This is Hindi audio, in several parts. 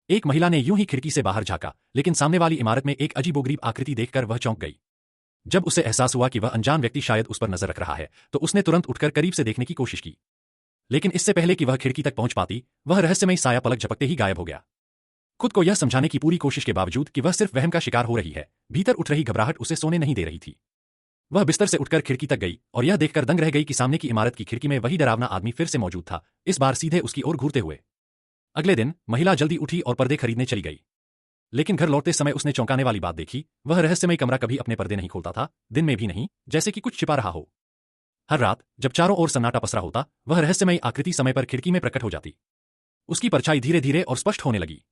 एक महिला ने यूं ही खिड़की से बाहर झांका, लेकिन सामने वाली इमारत में एक अजीबोगरीब आकृति देखकर वह चौंक गई। जब उसे एहसास हुआ कि वह अनजान व्यक्ति शायद उस पर नजर रख रहा है, तो उसने तुरंत उठकर करीब से देखने की कोशिश की। लेकिन इससे पहले कि वह खिड़की तक पहुंच पाती, वह रहस्यमयी साया पलक झपकते ही गायब हो गया। खुद को यह समझाने की पूरी कोशिश के बावजूद कि वह सिर्फ वहम का शिकार हो रही है, भीतर उठ रही घबराहट उसे सोने नहीं दे रही थी। वह बिस्तर से उठकर खिड़की तक गई और यह देखकर दंग रह गई कि सामने की इमारत की खिड़की में वही डरावना आदमी फिर से मौजूद था, इस बार सीधे उसकी ओर घूरते हुए। अगले दिन महिला जल्दी उठी और पर्दे खरीदने चली गई। लेकिन घर लौटते समय उसने चौंकाने वाली बात देखी, वह रहस्यमय कमरा कभी अपने पर्दे नहीं खोलता था, दिन में भी नहीं, जैसे कि कुछ छिपा रहा हो। हर रात जब चारों ओर सन्नाटा पसरा होता, वह रहस्यमयी आकृति समय पर खिड़की में प्रकट हो जाती। उसकी परछाई धीरे धीरे और स्पष्ट होने लगी।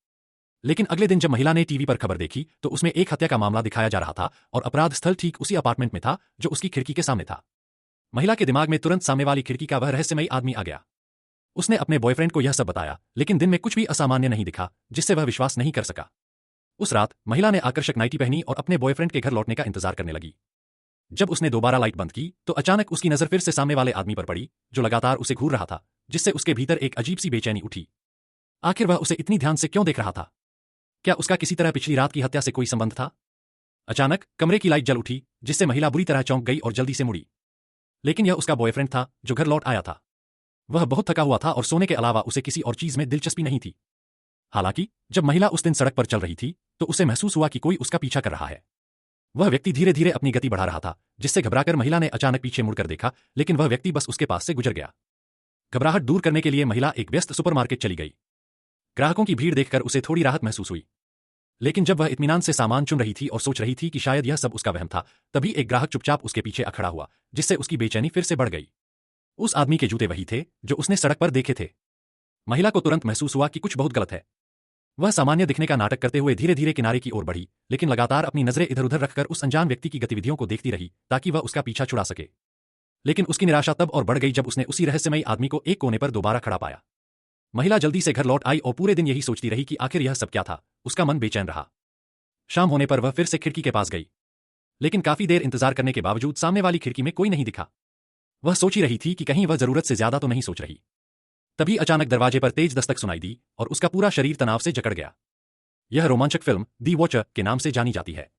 लेकिन अगले दिन जब महिला ने टीवी पर खबर देखी, तो उसमें एक हत्या का मामला दिखाया जा रहा था और अपराध स्थल ठीक उसी अपार्टमेंट में था जो उसकी खिड़की के सामने था। महिला के दिमाग में तुरंत सामने वाली खिड़की का वह रहस्यमयी आदमी आ गया। उसने अपने बॉयफ्रेंड को यह सब बताया, लेकिन दिन में कुछ भी असामान्य नहीं दिखा, जिससे वह विश्वास नहीं कर सका। उस रात महिला ने आकर्षक नाइटी पहनी और अपने बॉयफ्रेंड के घर लौटने का इंतजार करने लगी। जब उसने दोबारा लाइट बंद की, तो अचानक उसकी नजर फिर से सामने वाले आदमी पर पड़ी, जो लगातार उसे घूर रहा था, जिससे उसके भीतर एक अजीब सी बेचैनी उठी। आखिर वह उसे इतनी ध्यान से क्यों देख रहा था? क्या उसका किसी तरह पिछली रात की हत्या से कोई संबंध था? अचानक कमरे की लाइट जल उठी, जिससे महिला बुरी तरह चौंक गई और जल्दी से मुड़ी। लेकिन यह उसका बॉयफ्रेंड था, जो घर लौट आया था। वह बहुत थका हुआ था और सोने के अलावा उसे किसी और चीज में दिलचस्पी नहीं थी। हालांकि जब महिला उस दिन सड़क पर चल रही थी, तो उसे महसूस हुआ कि कोई उसका पीछा कर रहा है। वह व्यक्ति धीरे धीरे अपनी गति बढ़ा रहा था, जिससे घबराकर महिला ने अचानक पीछे मुड़कर देखा, लेकिन वह व्यक्ति बस उसके पास से गुजर गया। घबराहट दूर करने के लिए महिला एक व्यस्त सुपरमार्केट चली गई। ग्राहकों की भीड़ देखकर उसे थोड़ी राहत महसूस हुई। लेकिन जब वह इत्मीनान से सामान चुन रही थी और सोच रही थी कि शायद यह सब उसका वहम था, तभी एक ग्राहक चुपचाप उसके पीछे खड़ा हुआ, जिससे उसकी बेचैनी फिर से बढ़ गई। उस आदमी के जूते वही थे जो उसने सड़क पर देखे थे। महिला को तुरंत महसूस हुआ कि कुछ बहुत गलत है। वह सामान्य दिखने का नाटक करते हुए धीरे धीरे किनारे की ओर बढ़ी, लेकिन लगातार अपनी नजरें इधर उधर रखकर उस अनजान व्यक्ति की गतिविधियों को देखती रही, ताकि वह उसका पीछा छुड़ा सके। लेकिन उसकी निराशा तब और बढ़ गई जब उसने उसी रहस्यमयी आदमी को एक कोने पर दोबारा खड़ा पाया। महिला जल्दी से घर लौट आई और पूरे दिन यही सोचती रही कि आखिर यह सब क्या था। उसका मन बेचैन रहा। शाम होने पर वह फिर से खिड़की के पास गई, लेकिन काफी देर इंतजार करने के बावजूद सामने वाली खिड़की में कोई नहीं दिखा। वह सोच ही रही थी कि कहीं वह जरूरत से ज्यादा तो नहीं सोच रही। तभी अचानक दरवाजे पर तेज दस्तक सुनाई दी और उसका पूरा शरीर तनाव से जकड़ गया। यह रोमांचक फिल्म दी वॉचर के नाम से जानी जाती है।